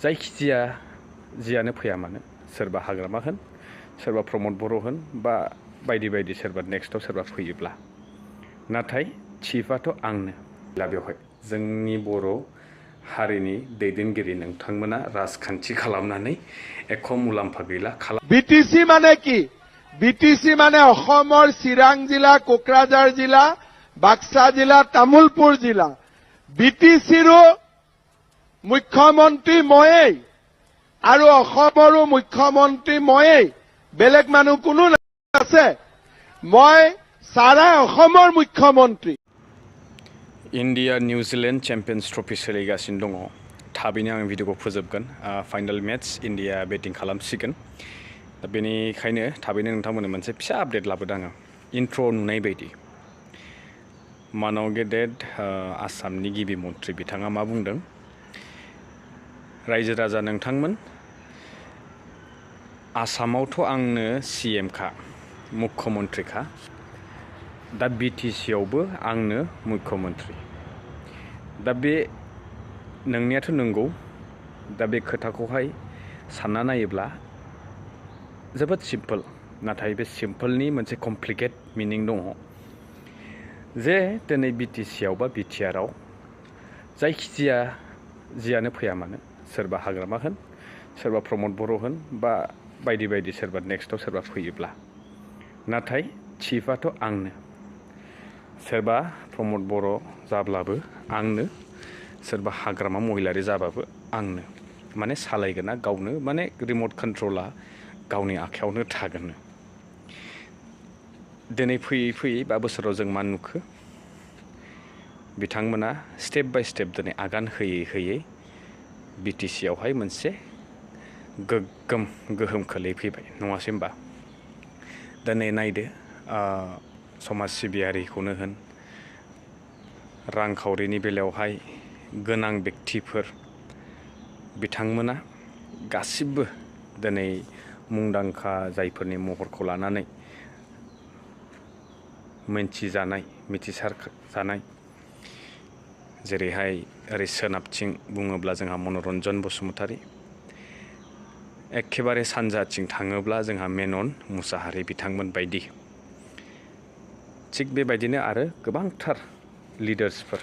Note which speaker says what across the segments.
Speaker 1: जायखिजाया जियानो फैया मानो सोरबा हाग्रामा होन सोरबा प्रमद बर' होन बा बायदि बायदि सोरबा नेक्स्टआव सोरबा फैयोब्ला नाथाय चिफआथ' आंनो दा बेवहाय जोंनि बर' हारिनि दैदेनगिरि नोंथांमोना राजखान्थि खालामनानै एख' मुलाम्फा गैला
Speaker 2: बिटिसि माने की बिटिसि माने অসমৰ চিৰাং জিলা কোকৰাঝাৰ জিলা বাক্সা জিলা তামুলপুৰ জিলা বিটিচিৰো মুখ্যমন্ত্ৰী ময়েই আৰু অসমৰো মুখ্যমন্ত্ৰী ময়েই বেলেগ মানুহ কোনো আছে মই সারা অসমৰ মুখ্যমন্ত্ৰী
Speaker 1: इन्डिया निउजिलेण्ड चेम्पियन्स ट्रफी सोलिगासिनो दङ थाबैनो आं भिडिअखौ फोजोबगोन फाइनाल मेट्स इन्डिया बेटिं खालामसिगोन दा बेनिखायनो थाबैनो नोंथांमोननो मोनसे फिसा आपडेट लाबोदों आङो इन्ट्र नुनाय बायदि मानाव गेदेर आसामनि गिबि मन्थ्रि बिथाङा मा बुंदों रायजो राजा नोंथांमोन आसामावथ' आंनो सीएम खा मुख्यमन्त्रिखा दा बिटिसि आवबो आंनो मुख्यमन्त्रि दा बे नोंनियाथ' नंगौ दा बे खोथाखौहाय सानना नायोब्ला जोबोद सिम्पल नाथाय बे सिम्पलनि मोनसे कमप्लिकेट मिनिं दङ जे दिनै बिटिसि आव बा बिटिआरआव जायखिजाया जियानो फैया मानो सोरबा हाग्रामा होन सोरबा प्रमद बर' होन बा बायदि बायदि सोरबा नेक्स्टआव सोरबा फैयोब्ला नाथाय चिफआथ' आंनो सोरबा प्रमद बर' जाब्लाबो आंनो सोरबा हाग्रामा महिलारि जाबाबो आंनो माने सालायगोना गावनो माने रिमट कन्ट्रला गावनि आखायावनो थागोन दिनै फैयै फैयै 5 बोसोराव जों मा नुखो बिथांमोना स्टेप बाय स्टेप दिनै आगान होयै होयै बिटिसि आवहाय मोनसे गोग्गोम गोहोम खोलैफैबाय नङासै होमबा दिनै नायदो समाज सिबियारिखौनो होन रांखावरिनि बेलायावहाय गोनां व्यक्तिफोर बिथांमोना गासिबो दिनै मुंदांखा जायफोरनि महरखौ लानानै मिथिजानाय मिथिसार जानाय जेरैहाय ओरै सोनाबथिं बुङोब्ला जोंहा मनरन्जन बसुमतारी एखेबारे सानजाथिं थाङोब्ला जोंहा मेनन मुसाहारि बिथांमोन बायदि थिग बेबायदिनो आरो गोबांथार लिडार्सफोर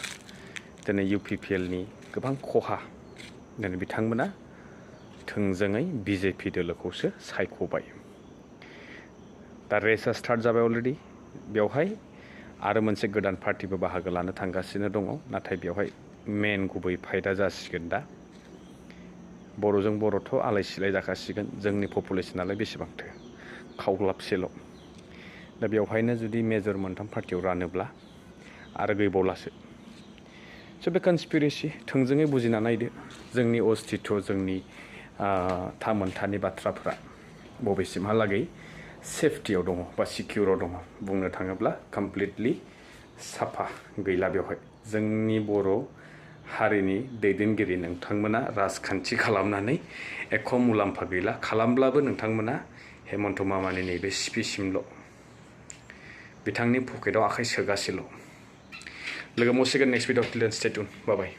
Speaker 1: दिनै इउपिपिएलनि गोबां खहा दिनै बिथांमोना थोंजोङै बिजेपि दोलोखौसो सायख'बाय दा रेसआ स्टार्ट जाबाय अलरेडि बेवहाय आरो मोनसे गोदान पार्टिबो बाहागो लानो थांगासिनो दङ नाथाय बेवहाय मेन गुबै फाइदा जासिगोन दा बर'जों बर'थ' आलाय सिलाय जाखासिगोन जोंनि पपुलेसनालाय बेसेबांथो खावग्लाबसेल' दा बेवहायनो जुदि मेजर मोनथाम पार्टियाव रानोब्ला आरो गैबावलासो स' बे कनस्पिरेसि थोंजोङै बुजिना नायदो जोंनि अस्तित्व जोंनि थामोनथानि बाथ्राफ्रा बबेसिमहालागै सेफटियाव दङ बा सिकिउराव दङ बुंनो थाङोब्ला कमप्लिटलि साफा गैला बेवहाय जोंनि बर' हारिनि दैदेनगिरि नोंथांमोना राजखान्थि खालामनानै एख' मुलाम्फा गैला खालामब्लाबो नोंथांमोना हेमन्त मामानि नैबे सिपिसिमल' बिथांनि पकेटाव आखाइ सोगासेल' लोगो मोनसिगोन नेक्स्ट भिडिअ टिल देन स्टे ट्युन बाय बाय